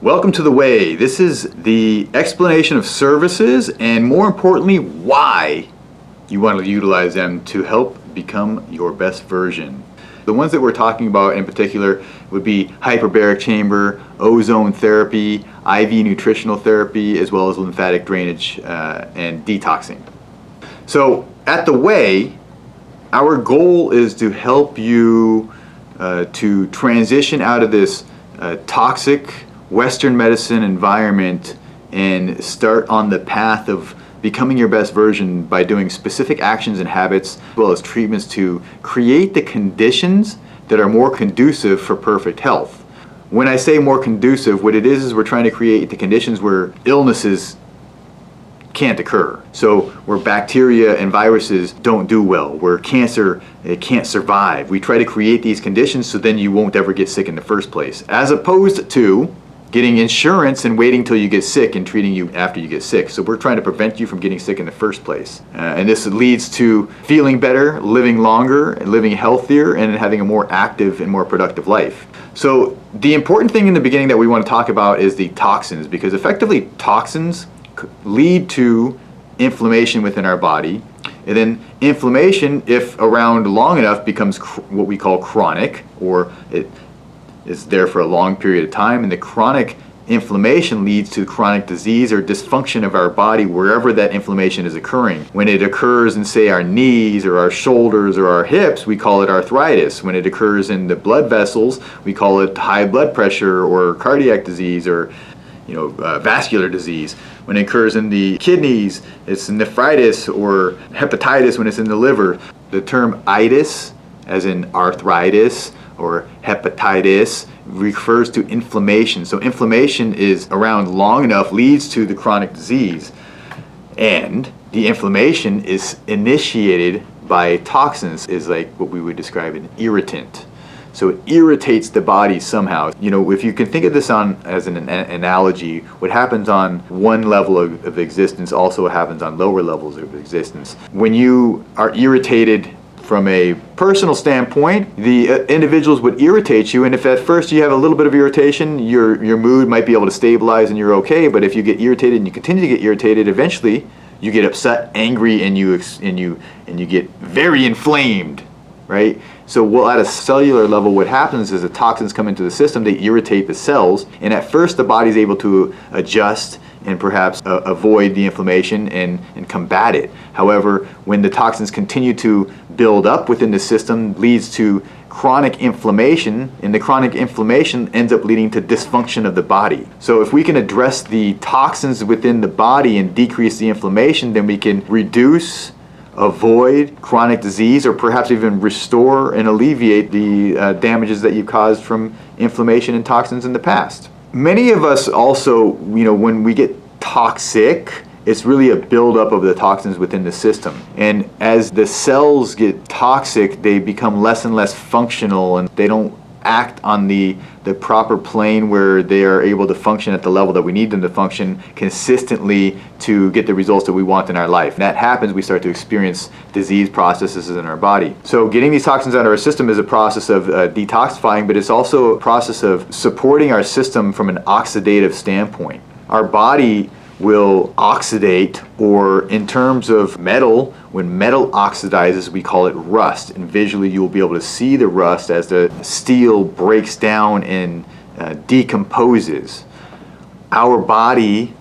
Welcome to The Way. This is the explanation of services and, more importantly, why you want to utilize them to help become your best version. The ones that we're talking about in particular would be hyperbaric chamber, ozone therapy, IV nutritional therapy, as well as lymphatic drainage and detoxing. So at The Way, our goal is to help you to transition out of this toxic Western medicine environment and start on the path of becoming your best version by doing specific actions and habits as well as treatments to create the conditions that are more conducive for perfect health. When I say more conducive, what it is we're trying to create the conditions where illnesses can't occur. So where bacteria and viruses don't do well, where cancer it can't survive. We try to create these conditions so then you won't ever get sick in the first place, as opposed to getting insurance and waiting till you get sick and treating you after you get sick. So we're trying to prevent you from getting sick in the first place. And this leads to feeling better, living longer, and living healthier, and having a more active and more productive life. So the important thing in the beginning that we want to talk about is the toxins, because effectively toxins lead to inflammation within our body. And then inflammation, if around long enough, becomes what we call chronic, or it is there for a long period of time, and the chronic inflammation leads to chronic disease or dysfunction of our body wherever that inflammation is occurring. When it occurs in, say, our knees or our shoulders or our hips, we call it arthritis. When it occurs in the blood vessels, we call it high blood pressure or cardiac disease or vascular disease. When it occurs in the kidneys, it's nephritis or hepatitis when it's in the liver. The term itis, as in arthritis, or hepatitis, refers to inflammation. So inflammation is around long enough leads to the chronic disease. And the inflammation is initiated by toxins, is like what we would describe an irritant. So it irritates the body somehow. If you can think of this as an analogy, what happens on one level of existence also happens on lower levels of existence. When you are irritated from a personal standpoint, the individuals would irritate you, and if at first you have a little bit of irritation, your mood might be able to stabilize and you're okay. But if you get irritated and you continue to get irritated, eventually you get upset, angry, and you get very inflamed, right? So at a cellular level, what happens is the toxins come into the system, they irritate the cells, and at first the body's able to adjust and perhaps avoid the inflammation and combat it. However, when the toxins continue to build up within the system, leads to chronic inflammation, and the chronic inflammation ends up leading to dysfunction of the body. So if we can address the toxins within the body and decrease the inflammation, then we can reduce, avoid chronic disease, or perhaps even restore and alleviate the damages that you caused from inflammation and toxins in the past. Many of us also, when we get toxic, it's really a buildup of the toxins within the system. And as the cells get toxic, they become less and less functional, and they don't act on the proper plane where they are able to function at the level that we need them to function consistently to get the results that we want in our life. And that happens, we start to experience disease processes in our body. So getting these toxins out of our system is a process of detoxifying, but it's also a process of supporting our system from an oxidative standpoint. Our body will oxidate, or in terms of metal, when metal oxidizes, we call it rust. And visually you'll be able to see the rust as the steel breaks down and decomposes. Our body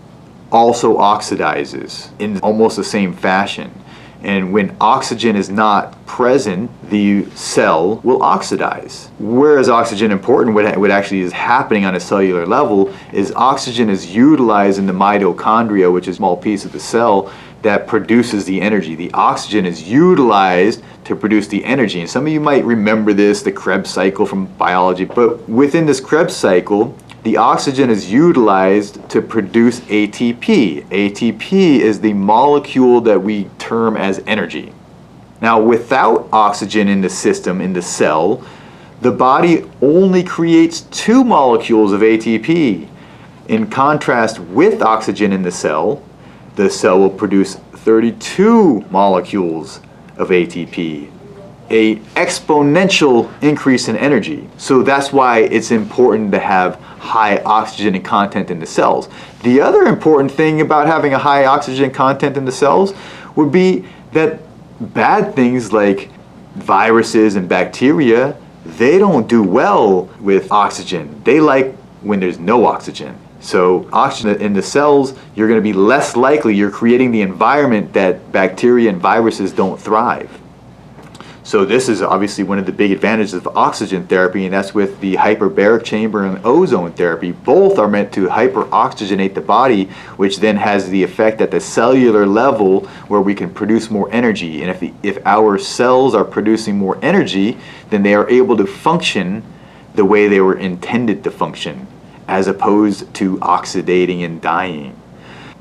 also oxidizes in almost the same fashion. And when oxygen is not present, the cell will oxidize. Whereas oxygen important, what actually is happening on a cellular level is oxygen is utilized in the mitochondria, which is a small piece of the cell that produces the energy. The oxygen is utilized to produce the energy. And some of you might remember this, the Krebs cycle from biology. But within this Krebs cycle, the oxygen is utilized to produce ATP. ATP is the molecule that we term as energy. Now, without oxygen in the system, in the cell, the body only creates 2 molecules of ATP. In contrast, with oxygen in the cell will produce 32 molecules of ATP. a exponential increase in energy. So that's why it's important to have high oxygen content in the cells. The other important thing about having a high oxygen content in the cells would be that bad things like viruses and bacteria, they don't do well with oxygen. They like when there's no oxygen. So oxygen in the cells, you're going to be less likely, you're creating the environment that bacteria and viruses don't thrive. So this is obviously one of the big advantages of oxygen therapy, and that's with the hyperbaric chamber and ozone therapy. Both are meant to hyper-oxygenate the body, which then has the effect at the cellular level where we can produce more energy. And if our cells are producing more energy, then they are able to function the way they were intended to function, as opposed to oxidating and dying.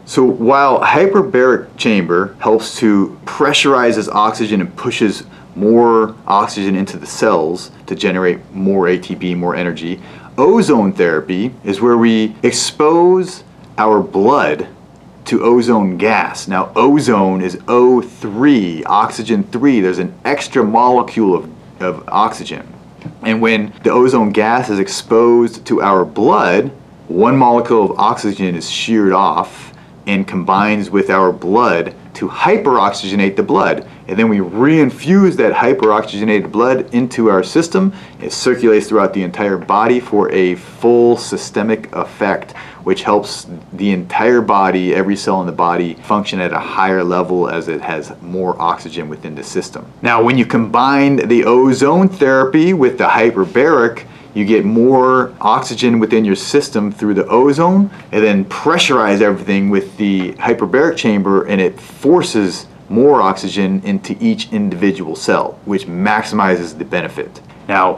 So while hyperbaric chamber helps to pressurize this oxygen and pushes more oxygen into the cells to generate more ATP, more energy, ozone therapy is where we expose our blood to ozone gas. Now ozone is O3, oxygen 3. There's an extra molecule of oxygen. And when the ozone gas is exposed to our blood, one molecule of oxygen is sheared off and combines with our blood to hyperoxygenate the blood. And then we reinfuse that hyperoxygenated blood into our system. It circulates throughout the entire body for a full systemic effect, which helps the entire body, every cell in the body, function at a higher level as it has more oxygen within the system. Now, when you combine the ozone therapy with the hyperbaric, you get more oxygen within your system through the ozone, and then pressurize everything with the hyperbaric chamber, and it forces more oxygen into each individual cell, which maximizes the benefit. Now,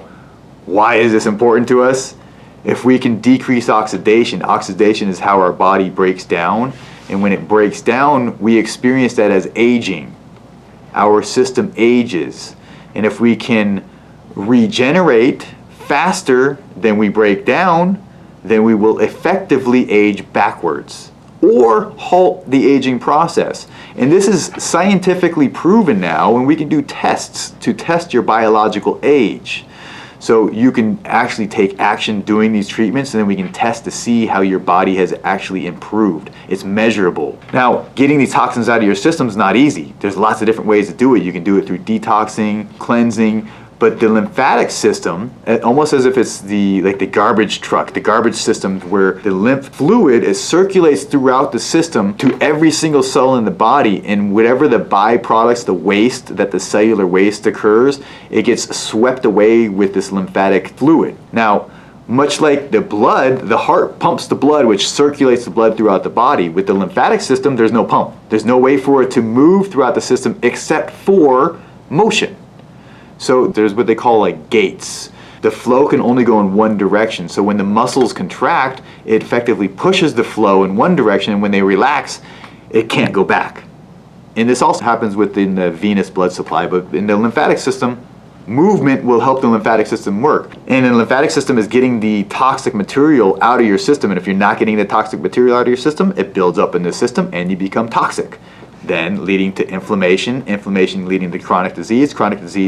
why is this important to us? If we can decrease oxidation, oxidation is how our body breaks down, and when it breaks down, we experience that as aging. Our system ages, and if we can regenerate faster than we break down, then we will effectively age backwards or halt the aging process. And this is scientifically proven now, and we can do tests to test your biological age. So you can actually take action doing these treatments, and then we can test to see how your body has actually improved. It's measurable. Now, getting these toxins out of your system is not easy. There's lots of different ways to do it. You can do it through detoxing, cleansing, but the lymphatic system, almost as if it's the garbage truck, the garbage system where the lymph fluid circulates throughout the system to every single cell in the body, and whatever the byproducts, the waste, that the cellular waste occurs, it gets swept away with this lymphatic fluid. Now, much like the blood, the heart pumps the blood, which circulates the blood throughout the body. With the lymphatic system, there's no pump. There's no way for it to move throughout the system except for motion. So there's what they call like gates. The flow can only go in one direction. So when the muscles contract, it effectively pushes the flow in one direction, and when they relax, it can't go back. And this also happens within the venous blood supply, but in the lymphatic system, movement will help the lymphatic system work. And the lymphatic system is getting the toxic material out of your system, and if you're not getting the toxic material out of your system, it builds up in the system and you become toxic. Then leading to inflammation, inflammation leading to chronic disease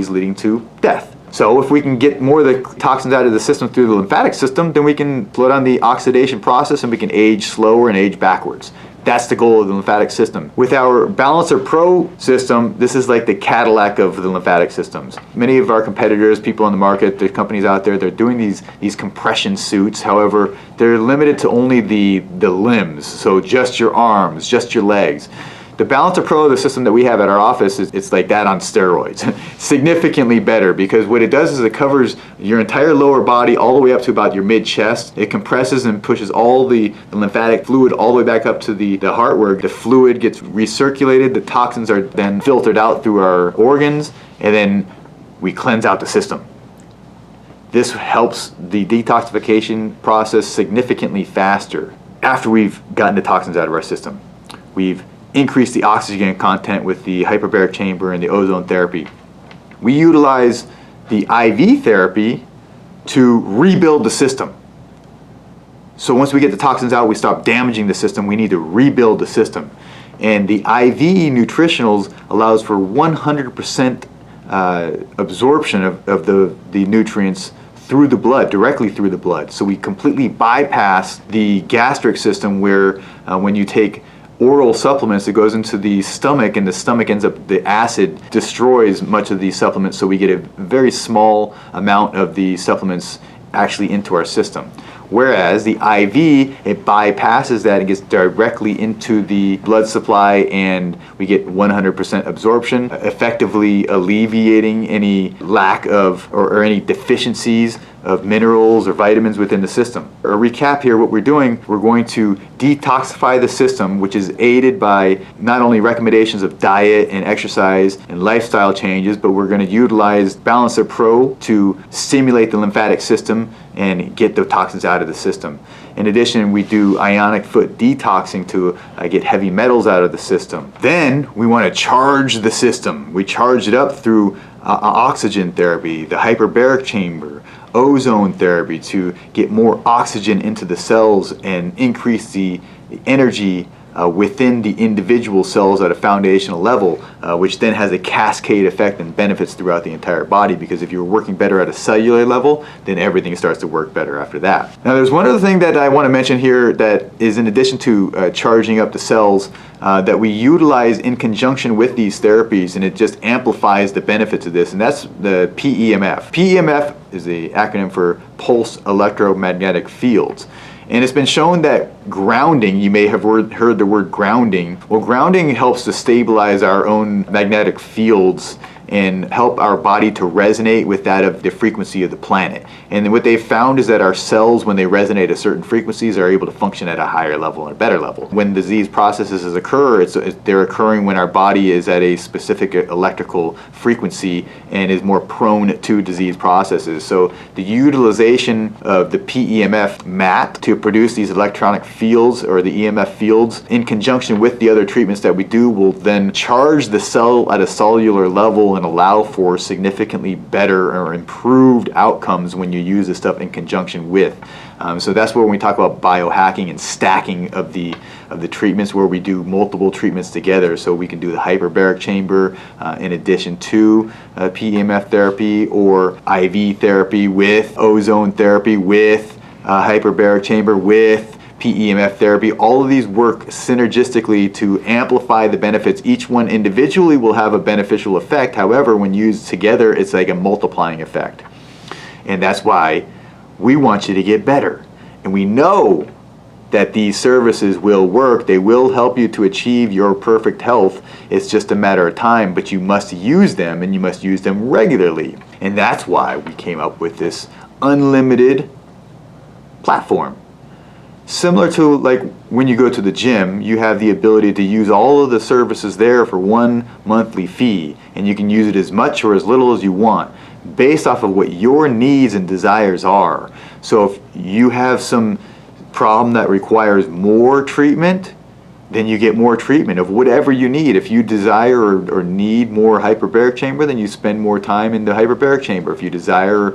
leading to death. So if we can get more of the toxins out of the system through the lymphatic system, then we can slow down the oxidation process and we can age slower and age backwards. That's the goal of the lymphatic system. With our Balancer Pro system, this is like the Cadillac of the lymphatic systems. Many of our competitors, people on the market, the companies out there, they're doing these compression suits. However, they're limited to only the limbs, so just your arms, just your legs. The Balancer Pro, the system that we have at our office, it's like that on steroids. Significantly better, because what it does is it covers your entire lower body all the way up to about your mid-chest. It compresses and pushes all the lymphatic fluid all the way back up to the heart, where the fluid gets recirculated, the toxins are then filtered out through our organs, and then we cleanse out the system. This helps the detoxification process significantly faster after we've gotten the toxins out of our system. We've increase the oxygen content with the hyperbaric chamber and the ozone therapy. We utilize the IV therapy to rebuild the system. So once we get the toxins out, we stop damaging the system. We need to rebuild the system. And the IV nutritionals allows for 100% absorption of the nutrients through the blood, directly through the blood. So we completely bypass the gastric system where when you take oral supplements, it goes into the stomach, and the stomach ends up, the acid destroys much of these supplements, so we get a very small amount of the supplements actually into our system. Whereas the IV, it bypasses that and gets directly into the blood supply, and we get 100% absorption, effectively alleviating any lack of or any deficiencies of minerals or vitamins within the system. A recap here, what we're doing, we're going to detoxify the system, which is aided by not only recommendations of diet and exercise and lifestyle changes, but we're going to utilize Balancer Pro to stimulate the lymphatic system and get the toxins out of the system. In addition, we do ionic foot detoxing to get heavy metals out of the system. Then we want to charge the system. We charge it up through oxygen therapy, the hyperbaric chamber, ozone therapy to get more oxygen into the cells and increase the energy within the individual cells at a foundational level, which then has a cascade effect and benefits throughout the entire body, because if you're working better at a cellular level, then everything starts to work better after that. Now there's one other thing that I want to mention here that is in addition to charging up the cells that we utilize in conjunction with these therapies, and it just amplifies the benefits of this, and that's the PEMF. PEMF is the acronym for Pulse Electromagnetic Fields. And it's been shown that grounding, you may have heard the word grounding. Well, grounding helps to stabilize our own magnetic fields and help our body to resonate with that of the frequency of the planet. And what they've found is that our cells, when they resonate at certain frequencies, are able to function at a higher level and a better level. When disease processes occur, they're occurring when our body is at a specific electrical frequency and is more prone to disease processes. So the utilization of the PEMF mat to produce these electronic fields, or the EMF fields, in conjunction with the other treatments that we do, will then charge the cell at a cellular level and allow for significantly better or improved outcomes when you use this stuff in conjunction with. So that's where when we talk about biohacking and stacking of the treatments, where we do multiple treatments together. So we can do the hyperbaric chamber in addition to PEMF therapy, or IV therapy with ozone therapy, with hyperbaric chamber, with PEMF therapy. All of these work synergistically to amplify the benefits. Each one individually will have a beneficial effect. However, when used together, it's like a multiplying effect. And that's why we want you to get better. And we know that these services will work. They will help you to achieve your perfect health. It's just a matter of time, but you must use them, and you must use them regularly. And that's why we came up with this unlimited platform. Similar to like when you go to the gym, you have the ability to use all of the services there for one monthly fee, and you can use it as much or as little as you want based off of what your needs and desires are. So if you have some problem that requires more treatment, then you get more treatment of whatever you need. If you desire or need more hyperbaric chamber, then you spend more time in the hyperbaric chamber. If you desire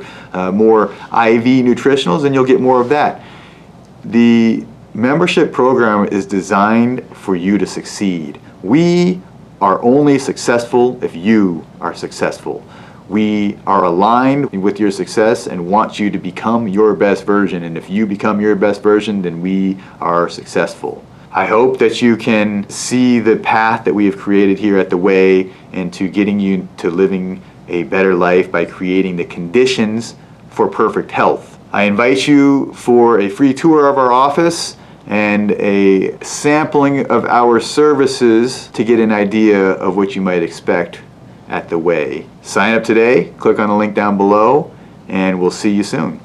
more IV nutritionals, then you'll get more of that. The membership program is designed for you to succeed. We are only successful if you are successful. We are aligned with your success and want you to become your best version. And if you become your best version, then we are successful. I hope that you can see the path that we have created here at The Way into getting you to living a better life by creating the conditions for perfect health. I invite you for a free tour of our office and a sampling of our services to get an idea of what you might expect at The Way. Sign up today, click on the link down below, and we'll see you soon.